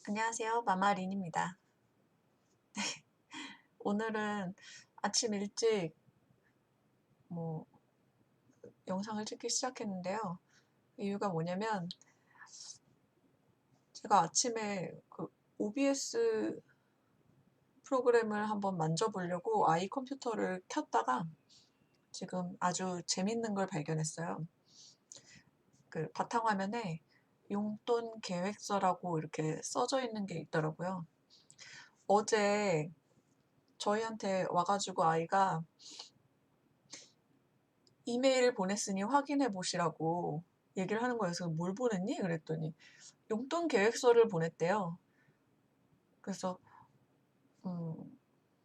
안녕하세요. 마마린입니다. 오늘은 아침 일찍 뭐 영상을 찍기 시작했는데요. 이유가 뭐냐면 제가 아침에 그 OBS 프로그램을 한번 만져보려고 아이 컴퓨터를 켰다가 지금 아주 재밌는 걸 발견했어요. 그 바탕화면에 용돈 계획서라고 이렇게 써져 있는 게 있더라고요. 어제 저희한테 와가지고 아이가 이메일을 보냈으니 확인해 보시라고 얘기를 하는 거예요. 그래서 "뭘 보냈니?" 그랬더니 용돈 계획서를 보냈대요. 그래서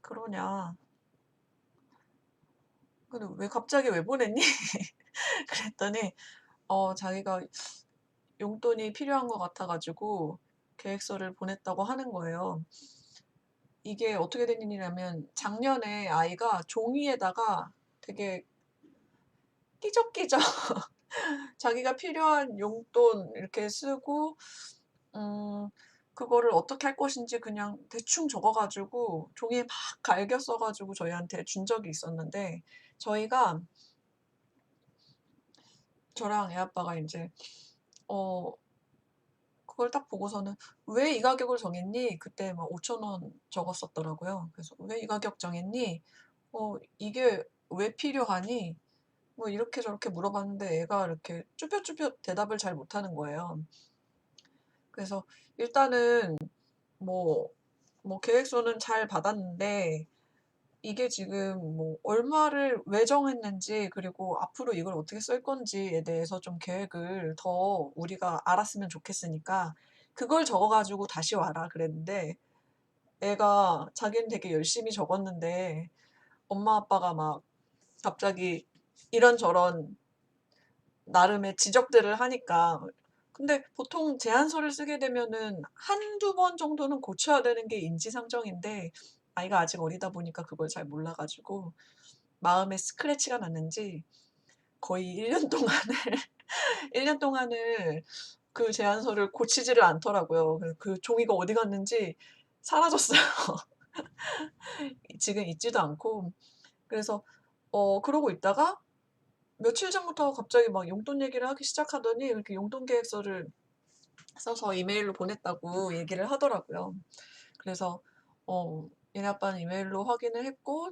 "그러냐. 근데 왜 갑자기 왜 보냈니?" 그랬더니 자기가 용돈이 필요한 것 같아 가지고 계획서를 보냈다고 하는 거예요. 이게 어떻게 된 일이냐면 작년에 아이가 종이에다가 되게 끼적끼적 자기가 필요한 용돈 이렇게 쓰고 음 그거를 어떻게 할 것인지 그냥 대충 적어 가지고 종이에 막 갈겨 써 가지고 저희한테 준 적이 있었는데 저희가 저랑 애 아빠가 인제 어 그걸 딱 보고서는 "왜 이 가격을 정했니?" 그때 막 5,000원 적었었더라고요. 그래서 "왜 이 가격 정했니? 이게 왜 필요하니?" 뭐 이렇게 저렇게 물어봤는데 애가 이렇게 쭈뼛쭈뼛 대답을 잘 못하는 거예요. 그래서 일단은 뭐 계획서는 잘 받았는데 이게 지금 뭐 얼마를 왜 정했는지 그리고 앞으로 이걸 어떻게 쓸 건지에 대해서 좀 계획을 더 우리가 알았으면 좋겠으니까 "그걸 적어 가지고 다시 와라." 그랬는데 애가 자기는 되게 열심히 적었는데 엄마 아빠가 막 갑자기 이런저런 나름의 지적들을 하니까 근데 보통 제안서를 쓰게 되면은 한두 번 정도는 고쳐야 되는 게 인지상정인데 아이가 아직 어리다 보니까 그걸 잘 몰라 가지고 마음에 스크래치가 났는지 거의 1년 동안을 1년 동안을 그 제안서를 고치지를 않더라고요. 그래서 그 종이가 어디 갔는지 사라졌어요. 지금 있지도 않고. 그래서 그러고 있다가 며칠 전부터 갑자기 막 용돈 얘기를 하기 시작하더니 이렇게 용돈 계획서를 써서 이메일로 보냈다고 얘기를 하더라고요. 그래서 얘네 아빠는 이메일로 확인을 했고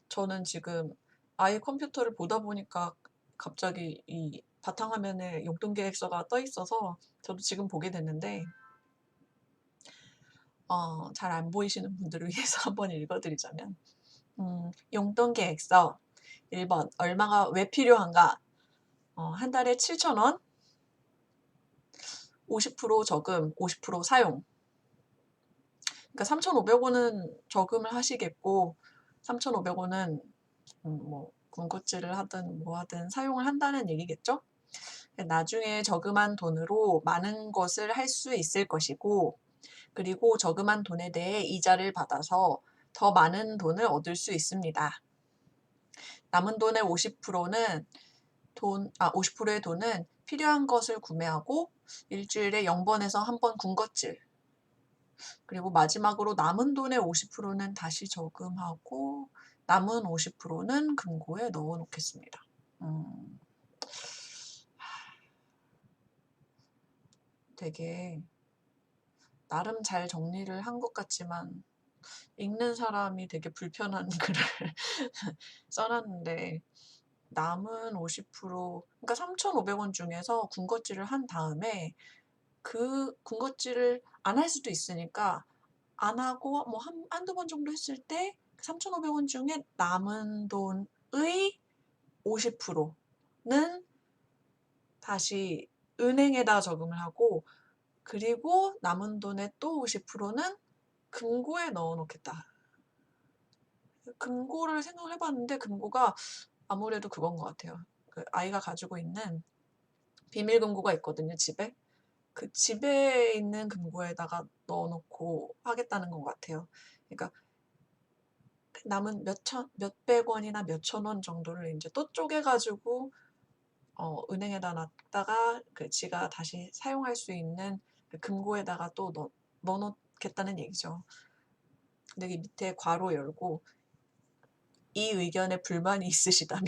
저는 지금 아이 컴퓨터를 보다 보니까 갑자기 이 바탕화면에 용돈 계획서가 떠 있어서 저도 지금 보게 됐는데 잘 안 보이시는 분들을 위해서 한번 읽어 드리자면 용돈 계획서 1번 얼마가 왜 필요한가? 한 달에 7,000원 50% 저금 50% 사용. 그러니까 3,500 원은 저금을 하시겠고 3,500 원은 뭐 군것질을 하든 뭐 하든 사용을 한다는 얘기겠죠? 나중에 저금한 돈으로 많은 것을 할 수 있을 것이고 그리고 저금한 돈에 대해 이자를 받아서 더 많은 돈을 얻을 수 있습니다. 남은 돈의 50%는 50%의 돈은 필요한 것을 구매하고 일주일에 0번에서 1번 군것질 그리고 마지막으로 남은 돈의 50%는 다시 저금하고 남은 50%는 금고에 넣어 놓겠습니다. 음. 되게 나름 잘 정리를 한 것 같지만 읽는 사람이 되게 불편한 글을 써 놨는데 남은 50% 그러니까 3,500원 중에서 군것질을 한 다음에 그 군것질을 안 할 수도 있으니까 안 하고 뭐 한두 번 정도 했을 때 3,500원 중에 남은 돈의 50%는 다시 은행에다 저금을 하고 그리고 남은 돈의 또 50%는 금고에 넣어 놓겠다. 금고를 생각을 해 봤는데 금고가 아무래도 그건 것 같아요. 그 아이가 가지고 있는 비밀 금고가 있거든요, 집에. 그 집에 있는 금고에다가 넣어 놓고 하겠다는 것 같아요. 그러니까 그 남은 몇백 원이나 몇천 원 정도를 인제 또 쪼개 가지고 은행에다 놨다가 그 지가 다시 사용할 수 있는 그 금고에다가 또 넣어놓겠다는 얘기죠. 근데 이 밑에 괄호 열고 "이 의견에 불만이 있으시다면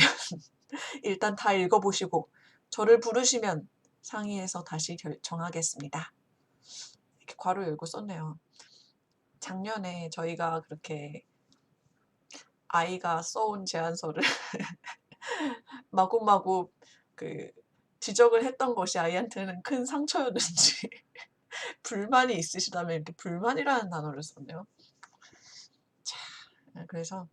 일단 다 읽어보시고 저를 부르시면 상의해서 다시 정하겠습니다." 이렇게 괄호 열고 썼네요. 작년에 저희가 그렇게 아이가 써온 제안서를 마구마구 그 지적을 했던 것이 아이한테는 큰 상처였는지 불만이 있으시다면 이렇게 불만이라는 단어를 썼네요. 그래서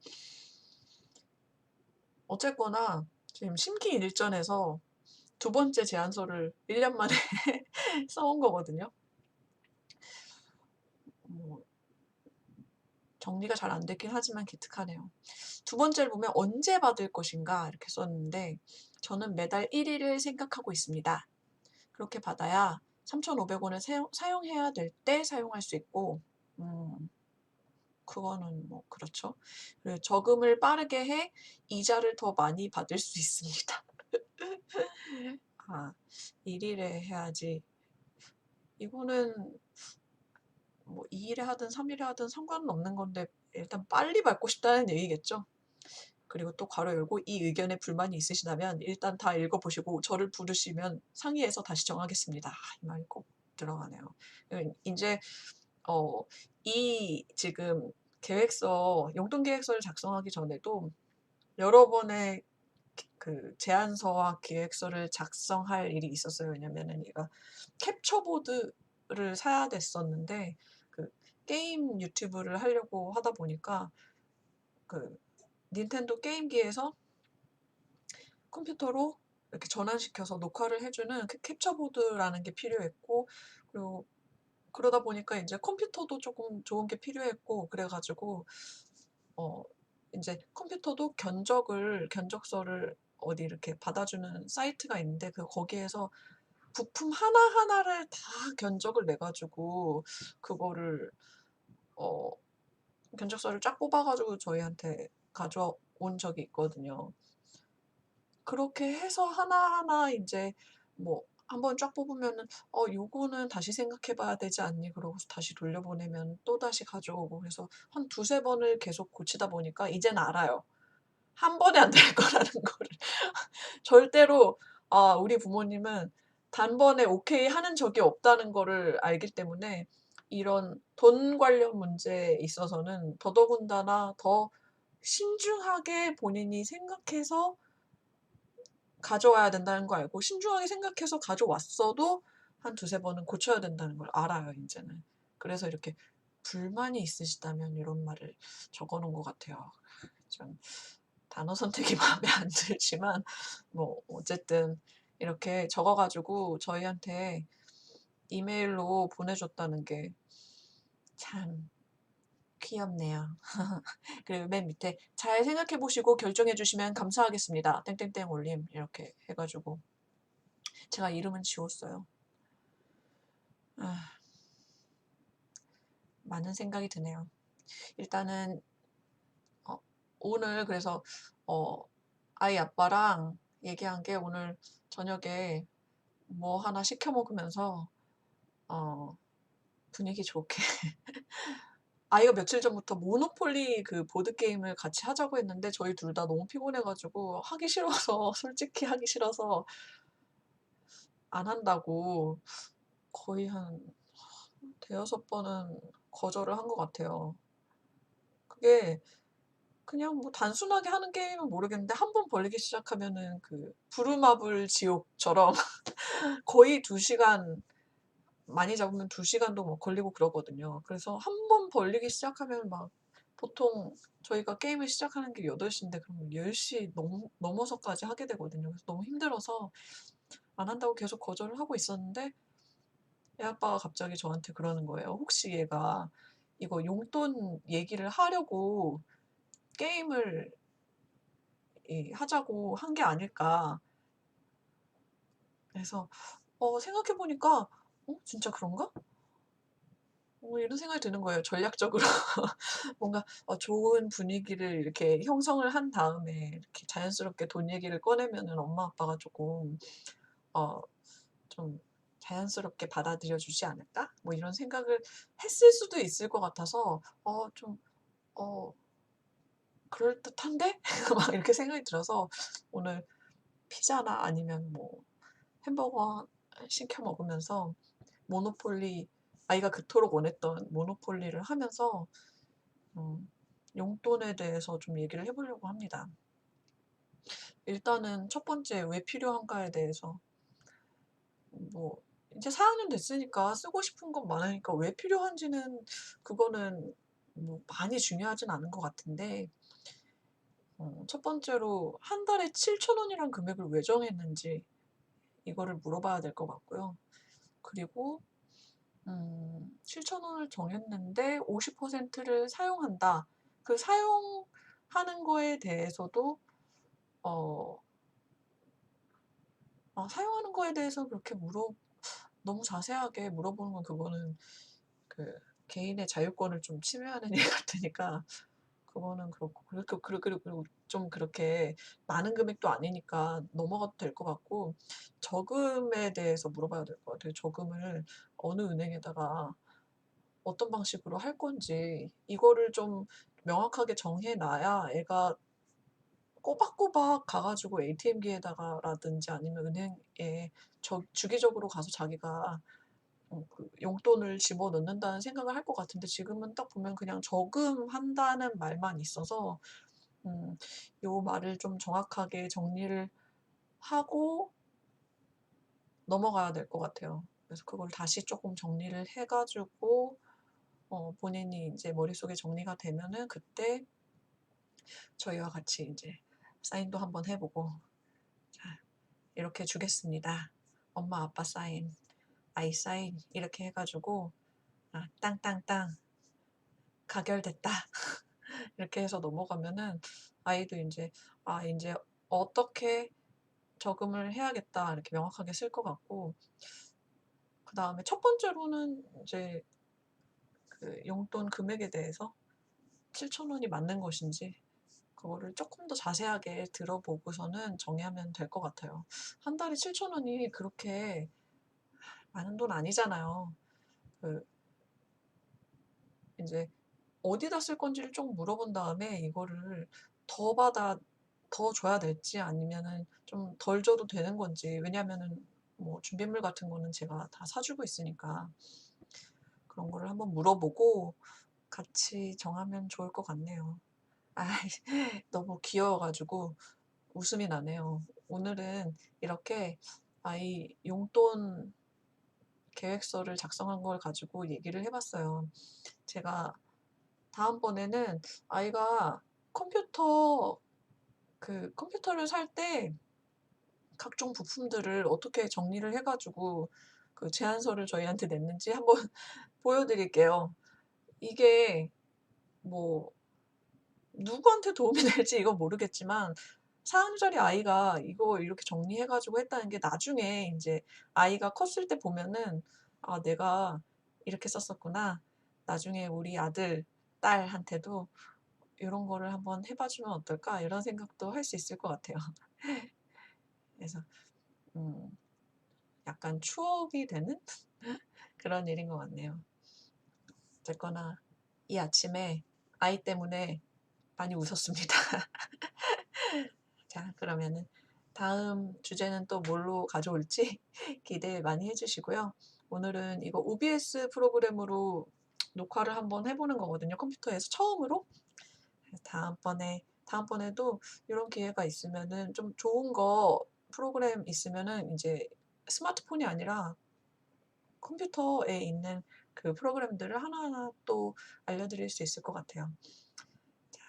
어쨌거나 지금 심기일전에서 두 번째 제안서를 1년 만에 써온 거거든요. 뭐 정리가 잘 안 됐긴 하지만 기특하네요. 두 번째를 보면 "언제 받을 것인가?" 이렇게 썼는데 저는 매달 1 일을 생각하고 있습니다. 그렇게 받아야 3,500 원을 사용해야 될 때 사용할 수 있고 그거는 뭐 그렇죠. 그리고 저금을 빠르게 해 이자를 더 많이 받을 수 있습니다. 아 1 일에 해야지. 이거는 뭐 2 일에 하든 3 일에 하든 상관은 없는 건데 일단 빨리 받고 싶다는 얘기겠죠. 그리고 또 괄호 열고 "이 의견에 불만이 있으시다면 일단 다 읽어 보시고 저를 부르시면 상의해서 다시 정하겠습니다." 이 말이 꼭 들어가네요. 인제 어 이 지금 계획서 용돈 계획서를 작성하기 전에도 여러 번의 그 제안서와 계획서를 작성할 일이 있었어요. 왜냐면은 얘가 캡처보드를 사야 됐었는데 그 게임 유튜브를 하려고 하다 보니까 그 닌텐도 게임기에서 컴퓨터로 이렇게 전환시켜서 녹화를 해 주는 그 캡처보드라는 게 필요했고 그리고 그러다 보니까 인제 컴퓨터도 쪼끔 좋은 게 필요했고 그래 가지고 어 인제 컴퓨터도 견적서를 어디 이렇게 받아주는 사이트가 있는데 거기에서 부품 하나하나를 다 견적을 내 가지고 그거를 어 견적서를 쫙 뽑아 가지고 저희한테 가져온 적이 있거든요. 그렇게 해서 하나하나 인제 뭐 한번 쫙 뽑으면은 요거는 다시 생각해 봐야 되지 않니?" 그러고서 다시 돌려보내면 또다시 가져오고 그래서 한 두세 번을 계속 고치다 보니까 이제는 알아요. 한 번에 안 될 거라는 거를. 절대로 우리 부모님은 단번에 오케이 하는 적이 없다는 거를 알기 때문에 이런 돈 관련 문제에 있어서는 더더군다나 더 신중하게 본인이 생각해서 가져와야 된다는 거 알고 신중하게 생각해서 가져왔어도 한 두세 번은 고쳐야 된다는 걸 알아요 인제는. 그래서 이렇게 "불만이 있으시다면." 요런 말을 적어 놓은 것 같아요. 좀 단어 선택이 마음에 안 들지만 뭐 어쨌든 이렇게 적어 가지고 저희한테 이메일로 보내줬다는 게 참 귀엽네요. 그리고 맨 밑에 "잘 생각해 보시고 결정해 주시면 감사하겠습니다. 땡땡땡 올림." 이렇게 해 가지고 제가 이름은 지웠어요. 아 많은 생각이 드네요. 일단은 어 오늘 그래서 어 아이 아빠랑 얘기한 게 오늘 저녁에 뭐 하나 시켜 먹으면서 어 분위기 좋게 아이가 며칠 전부터 모노폴리 그 보드게임을 같이 하자고 했는데 저희 둘 다 너무 피곤해 가지고 하기 싫어서 솔직히 하기 싫어서 안 한다고 거의 한 대여섯 번은 거절을 한 것 같아요. 그게 그냥 뭐 단순하게 하는 게임은 모르겠는데 한 번 벌리기 시작하면은 그 부루마블 지옥처럼 거의 2 시간 많이 잡으면 2 시간도 뭐 걸리고 그러거든요. 그래서 한 번 벌리기 시작하면 막 보통 저희가 게임을 시작하는 게 8 시인데 그럼 10시 넘어서까지 하게 되거든요. 그래서 너무 힘들어서 안 한다고 계속 거절을 하고 있었는데 애 아빠가 갑자기 저한테 그러는 거예요. 혹시 얘가 이거 용돈 얘기를 하려고 게임을 하자고 한 게 아닐까. 그래서 생각해 보니까 '진짜 그런가?' 이런 생각이 드는 거예요. 전략적으로 뭔가 좋은 분위기를 이렇게 형성을 한 다음에 이렇게 자연스럽게 돈 얘기를 꺼내면은 엄마 아빠가 쪼끔 어 좀 자연스럽게 받아들여 주지 않을까? 뭐 이런 생각을 했을 수도 있을 것 같아서 좀 어 '그럴듯한데?' 막 이렇게 생각이 들어서 오늘 피자나 아니면 뭐 햄버거 시켜 먹으면서 모노폴리, 아이가 그토록 원했던 모노폴리를 하면서 음 용돈에 대해서 좀 얘기를 해 보려고 합니다. 일단은 첫 번째 왜 필요한가에 대해서 뭐 이제 4 학년 됐으니까 쓰고 싶은 건 많으니까 왜 필요한지는 그거는 뭐 많이 중요하진 않은 것 같은데 첫 번째로 한 달에 7,000원이란 금액을 왜 정했는지 이거를 물어봐야 될 것 같고요. 그리고 7,000원을 정했는데 50%를 사용한다. 그 사용하는 거에 대해서도 어 사용하는 거에 대해서 그렇게 너무 자세하게 물어보는 건 그거는 그 개인의 자유권을 좀 침해하는 일 같으니까 그거는 그렇고 그리고 좀 그렇게 많은 금액도 아니니까 넘어가도 될 것 같고 저금에 대해서 물어봐야 될 것 같아요. 저금을 어느 은행에다가 어떤 방식으로 할 건지 이거를 좀 명확하게 정해 놔야 애가 꼬박꼬박 가 가지고 ATM기에다가 라든지 아니면 은행에 주기적으로 가서 자기가 그 용돈을 집어넣는다는 생각을 할 것 같은데 지금은 딱 보면 그냥 저금한다는 말만 있어서 요 말을 좀 정확하게 정리를 하고 넘어가야 될 것 같아요. 그래서 그걸 다시 쪼끔 정리를 해 가지고 본인이 인제 머릿속에 정리가 되면은 그때 저희와 같이 인제 사인도 한번 해 보고 "자 이렇게 주겠습니다. 엄마 아빠 사인, 아이 사인." 이렇게 해 가지고 땅땅땅 가결됐다. 이렇게 해서 넘어가면은 아이도 인제 '아 인제 어떻게 저금을 해야겠다.' 이렇게 명확하게 쓸 것 같고 그다음에 첫 번째로는 이제 그 용돈 금액에 대해서 7,000원이 맞는 것인지 그거를 쪼끔 더 자세하게 들어보고서는 정하면 될 것 같아요. 한 달에 7,000원이 그렇게 많은 돈 아니잖아요. 그 인제 어디다 쓸 건지를 좀 물어본 다음에 이거를 더 받아 더 줘야 될지 아니면은 좀 덜 줘도 되는 건지 왜냐하면은 뭐 준비물 같은 거는 제가 다 사 주고 있으니까 그런 거를 한번 물어보고 같이 정하면 좋을 것 같네요. 아이 너무 귀여워 가지고 웃음이 나네요. 오늘은 이렇게 아이 용돈 계획서를 작성한 걸 가지고 얘기를 해 봤어요. 제가 다음번에는 아이가 컴퓨터를 살 때 각종 부품들을 어떻게 정리를 해 가지고 그 제안서를 저희한테 냈는지 한번 보여 드릴게요. 이게 뭐 누구한테 도움이 될지 이건 모르겠지만 4 학년짜리 아이가 이거 이렇게 정리해 가지고 했다는 게 나중에 인제 아이가 컸을 때 보면은 '아 내가 이렇게 썼었구나. 나중에 우리 아들, 딸한테도 요런 거를 한번 해 봐주면 어떨까?' 이런 생각도 할 수 있을 것 같아요. 그래서 음 약간 추억이 되는 그런 일인 것 같네요. 어쨌거나 이 아침에 아이 때문에 많이 웃었습니다. 자 그러면은 다음 주제는 또 뭘로 가져올지 기대 많이 해 주시고요. 오늘은 이거 OBS 프로그램으로 녹화를 한번 해 보는 거거든요, 컴퓨터에서 처음으로. 그래서 다음번에도 요런 기회가 있으면은 좀 좋은 거 프로그램 있으면은 인제 스마트폰이 아니라 컴퓨터에 있는 그 프로그램들을 하나하나 또 알려드릴 수 있을 것 같아요. 자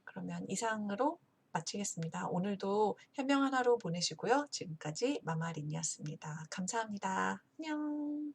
그러면 이상으로 마치겠습니다. 오늘도 현명한 하루 보내시고요. 지금까지 마마린이었습니다. 감사합니다. 안녕.